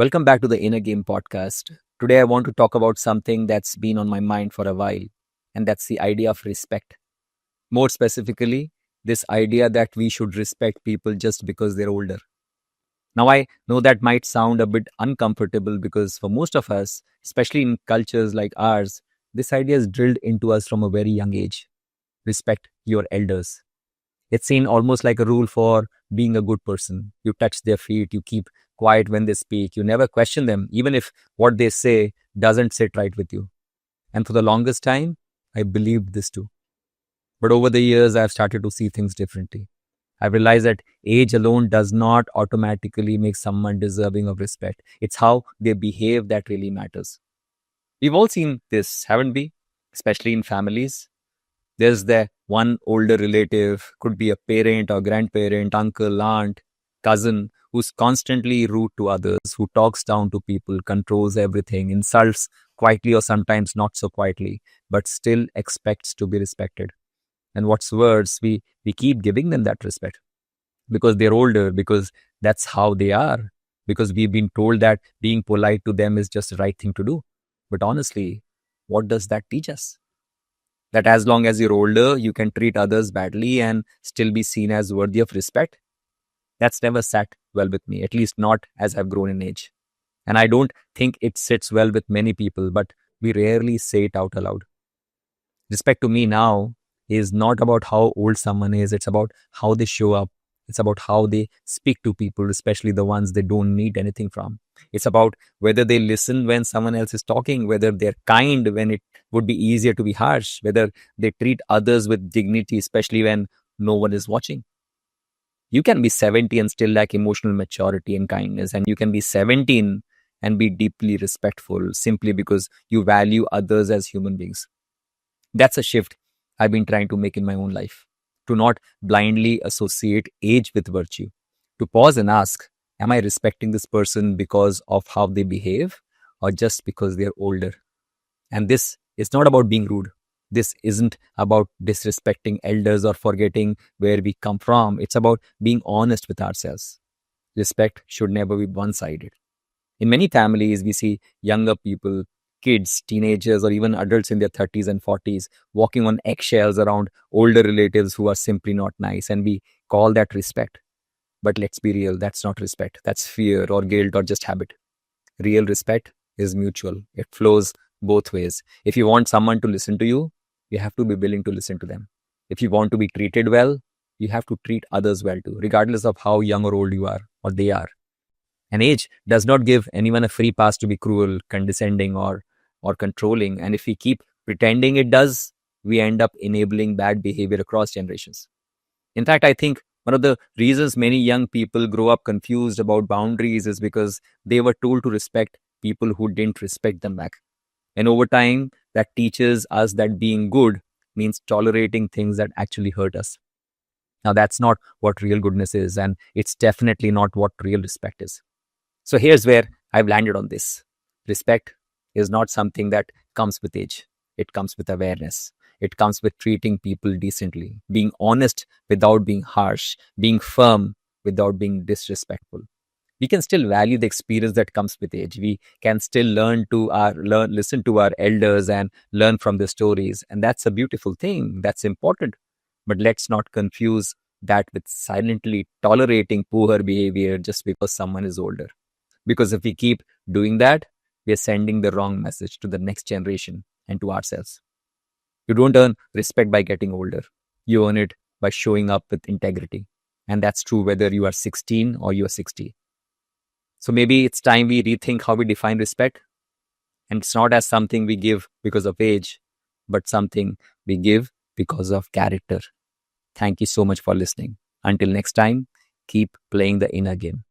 Welcome back to the Inner Game podcast. Today, I want to talk about something that's been on my mind for a while, and that's the idea of respect. More specifically, this idea that we should respect people just because they're older. Now, I know that might sound a bit uncomfortable because for most of us, especially in cultures like ours, this idea is drilled into us from a very young age. Respect your elders. It's seen almost like a rule for being a good person. You touch their feet, you keep quiet when they speak, you never question them, even if what they say doesn't sit right with you. And for the longest time, I believed this too. But over the years, I've started to see things differently. I realized that age alone does not automatically make someone deserving of respect. It's how they behave that really matters. We've all seen this, haven't we? Especially in families. There's the one older relative, could be a parent or grandparent, uncle, aunt, cousin, who's constantly rude to others, who talks down to people, controls everything, insults quietly or sometimes not so quietly, but still expects to be respected. And what's worse, we keep giving them that respect because they're older, because that's how they are, because we've been told that being polite to them is just the right thing to do. But honestly, what does that teach us? That as long as you're older, you can treat others badly and still be seen as worthy of respect? That's never sat well with me, at least not as I've grown in age. And I don't think it sits well with many people, but we rarely say it out aloud. Respect to me now is not about how old someone is, it's about how they show up. It's about how they speak to people, especially the ones they don't need anything from. It's about whether they listen when someone else is talking, whether they're kind when it would be easier to be harsh, whether they treat others with dignity, especially when no one is watching. You can be 70 and still lack emotional maturity and kindness, and you can be 17 and be deeply respectful simply because you value others as human beings. That's a shift I've been trying to make in my own life. To not blindly associate age with virtue. To pause and ask, am I respecting this person because of how they behave or just because they're older? And this is not about being rude. This isn't about disrespecting elders or forgetting where we come from. It's about being honest with ourselves. Respect should never be one sided. In many families, we see younger people, kids, teenagers, or even adults in their 30s and 40s walking on eggshells around older relatives who are simply not nice, and we call that respect. But let's be real, that's not respect. That's fear or guilt or just habit. Real respect is mutual, it flows both ways. If you want someone to listen to you, you have to be willing to listen to them. If you want to be treated well, you have to treat others well too, regardless of how young or old you are or they are. And age does not give anyone a free pass to be cruel, condescending, or controlling. And if we keep pretending it does, we end up enabling bad behavior across generations. In fact, I think one of the reasons many young people grow up confused about boundaries is because they were told to respect people who didn't respect them back. And over time, that teaches us that being good means tolerating things that actually hurt us. Now, that's not what real goodness is, and it's definitely not what real respect is. So here's where I've landed on this. Respect is not something that comes with age. It comes with awareness. It comes with treating people decently, being honest without being harsh, being firm without being disrespectful. We can still value the experience that comes with age. We can still listen to our elders and learn from their stories. And that's a beautiful thing. That's important. But let's not confuse that with silently tolerating poor behavior just because someone is older. Because if we keep doing that, we are sending the wrong message to the next generation and to ourselves. You don't earn respect by getting older. You earn it by showing up with integrity. And that's true whether you are 16 or you are 60. So maybe it's time we rethink how we define respect. And it's not as something we give because of age, but something we give because of character. Thank you so much for listening. Until next time, keep playing the inner game.